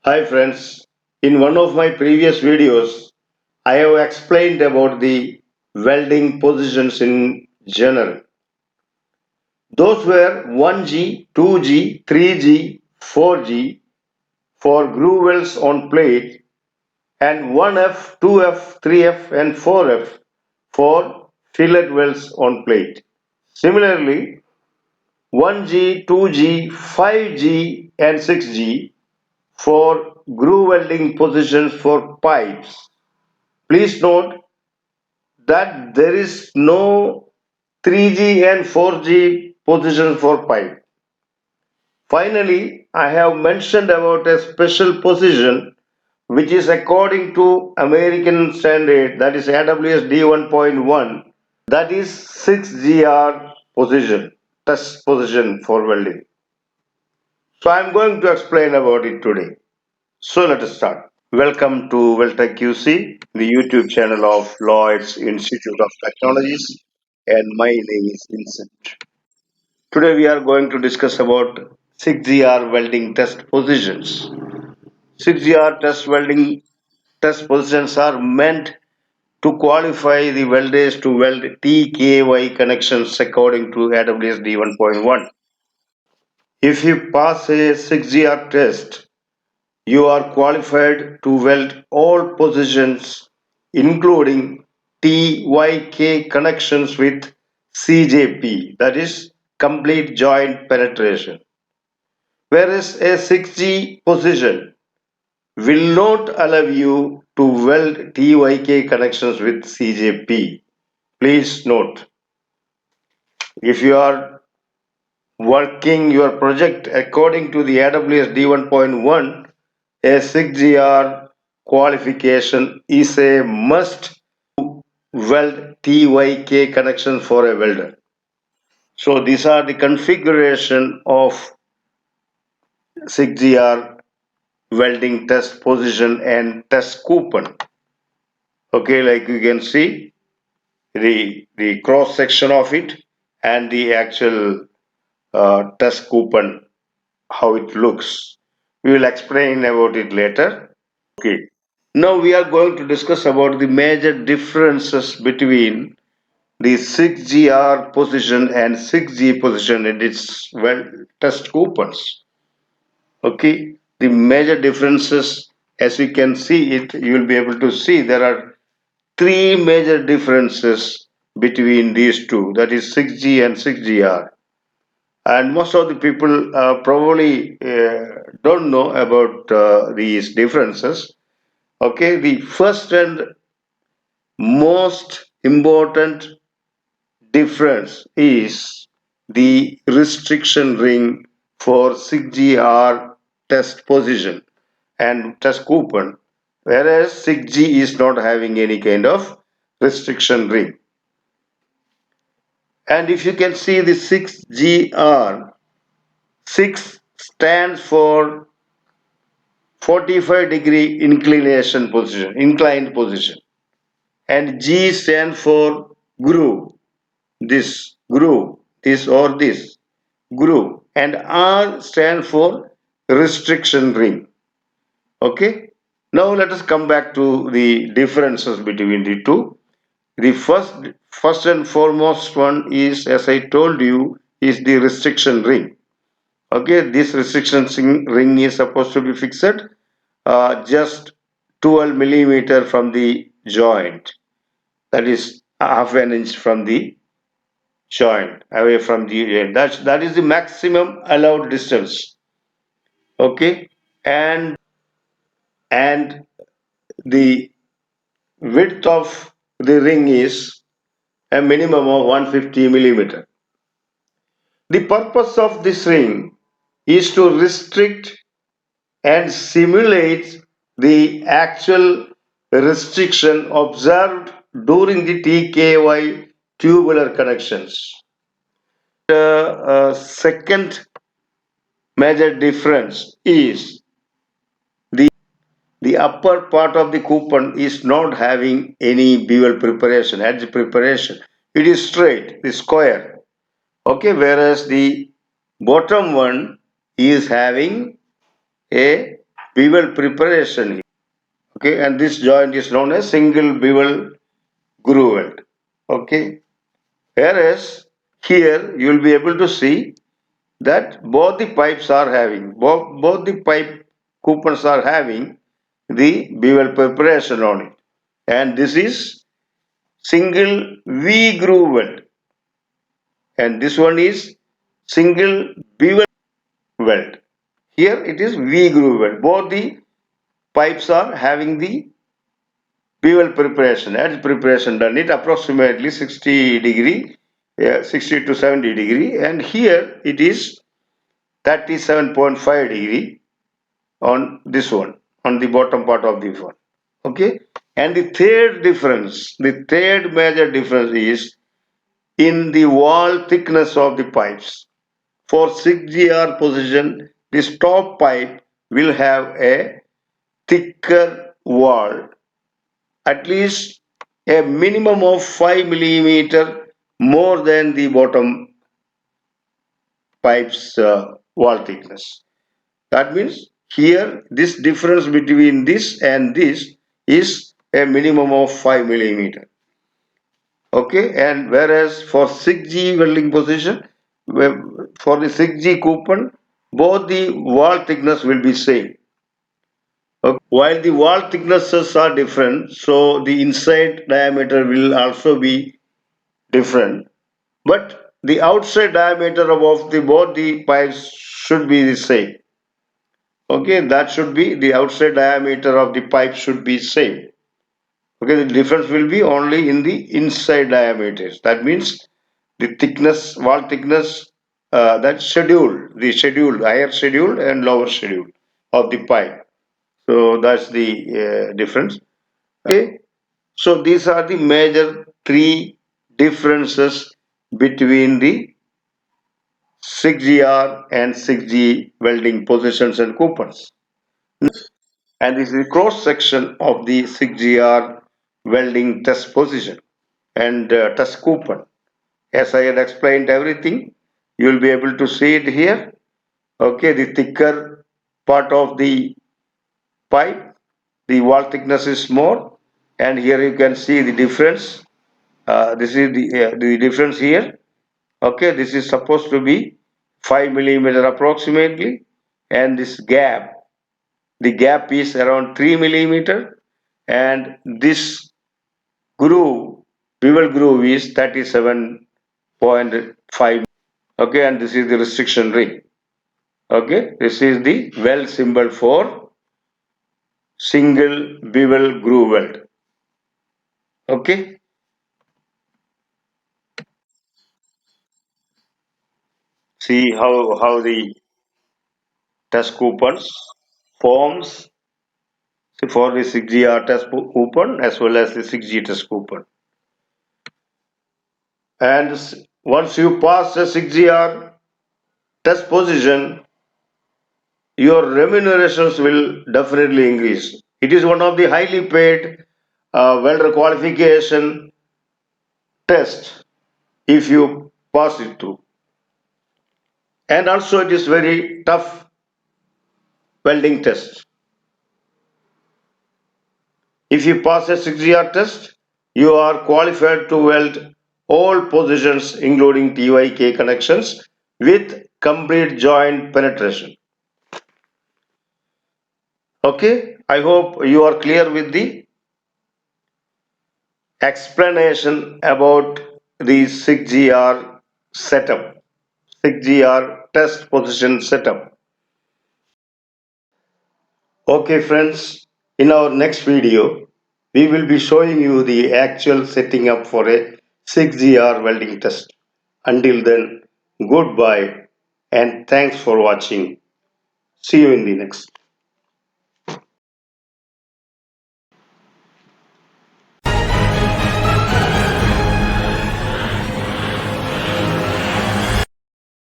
Hi friends, in one of my previous videos, I have explained about the welding positions in general. Those were 1G, 2G, 3G, 4G for groove welds on plate and 1F, 2F, 3F and 4F for fillet welds on plate. Similarly, 1G, 2G, 5G and 6G for groove welding positions for pipes. Please note that there is no 3G and 4G position for pipe. Finally, I have mentioned about a special position which is according to American standard, that is AWS D1.1, that is 6Gr position, test position for welding. So I am going to explain about it today. So let us start. Welcome to Weldtech QC, the YouTube channel of Lloyd's Institute of Technologies, and my name is Vincent. Today we are going to discuss about 6GR welding test positions. 6GR test welding test positions are meant to qualify the welders to weld TKY connections according to AWS D1.1. If you pass a 6GR test, you are qualified to weld all positions including TYK connections with CJP, that is complete joint penetration. Whereas a 6G position will not allow you to weld TYK connections with CJP. Please note, if you are working your project according to the AWS D1.1, a 6GR qualification is a must weld TYK connection for a welder. So these are the configuration of 6GR welding test position and test coupon. Okay, like you can see the cross section of it and the actual test coupon, how it looks. We will explain about it later. Okay. Now we are going to discuss about the major differences between the 6GR position and 6G position in its well test coupons. Okay, the major differences, as you can see it, you will be able to see there are three major differences between these two, that is 6G and 6GR. And most of the people probably don't know about these differences. Okay, the first and most important difference is the restriction ring for 6GR test position and test coupon, whereas 6G is not having any kind of restriction ring. And if you can see the 6GR, 6 stands for 45-degree inclined position, and G stands for groove, this or this groove, and R stand for restriction ring. Okay, now let us come back to the differences between the two. The first and foremost one is, as I told you, is the restriction ring. Okay, this restriction ring is supposed to be fixed just 12 millimeter from the joint, that is half an inch from the joint, away from the joint. That is the maximum allowed distance. Okay, and the width of the ring is a minimum of 150 millimeter. The purpose of this ring is to restrict and simulate the actual restriction observed during the TKY tubular connections. The second major difference is the upper part of the coupon is not having any bevel preparation, edge preparation. It is straight, the square. Okay, whereas the bottom one is having a bevel preparation. Okay, and this joint is known as single bevel groove weld. Okay, whereas here you will be able to see that both the pipes are having, both the pipe coupons are having the bevel preparation on it. And this is single V groove weld. And this one is single bevel weld. Here it is V groove weld. Both the pipes are having the bevel preparation. As preparation done it approximately 60 degree, 60 to 70 degree, and here it is 37.5 degree on this one, on the bottom part of the one. Okay, and the third major difference is in the wall thickness of the pipes. For 6GR position, this top pipe will have a thicker wall, at least a minimum of 5 millimeter more than the bottom pipe's wall thickness. That means here this difference between this and this is a minimum of 5 millimeter. Okay, and whereas for 6G welding position, for the 6G coupon, both the wall thickness will be same. Okay. While the wall thicknesses are different, so the inside diameter will also be different. But the outside diameter of the both the pipes should be the same. Okay, that should be the outside diameter of the pipe should be same. Okay, the difference will be only in the inside diameters. That means the thickness, wall thickness, that schedule, the schedule, higher schedule and lower schedule of the pipe. So that's the difference. Okay, so these are the major three differences between the 6GR and 6G welding positions and coupons. And this is the cross section of the 6GR welding test position and test coupon. As I had explained everything, you will be able to see it here. Okay, the thicker part of the pipe, the wall thickness is more, and here you can see the difference. This is the difference here. Okay, this is supposed to be 5 millimeter approximately, and this gap, the gap is around 3 millimeter, and this groove, bevel groove is 37.5. Okay, and this is the restriction ring. Okay, this is the weld symbol for single bevel groove weld. Okay, see how the test coupons forms for the 6GR test coupon as well as the 6G test coupon. And once you pass the 6GR test position, your remunerations will definitely increase. It is one of the highly paid welder qualification test if you pass it through. And also it is very tough welding test. If you pass a 6GR test, you are qualified to weld all positions including TYK connections with complete joint penetration. Okay, I hope you are clear with the explanation about the 6GR setup, 6GR test position setup. Okay friends, in our next video, we will be showing you the actual setting up for a 6GR welding test. Until then, goodbye and thanks for watching. See you in the next.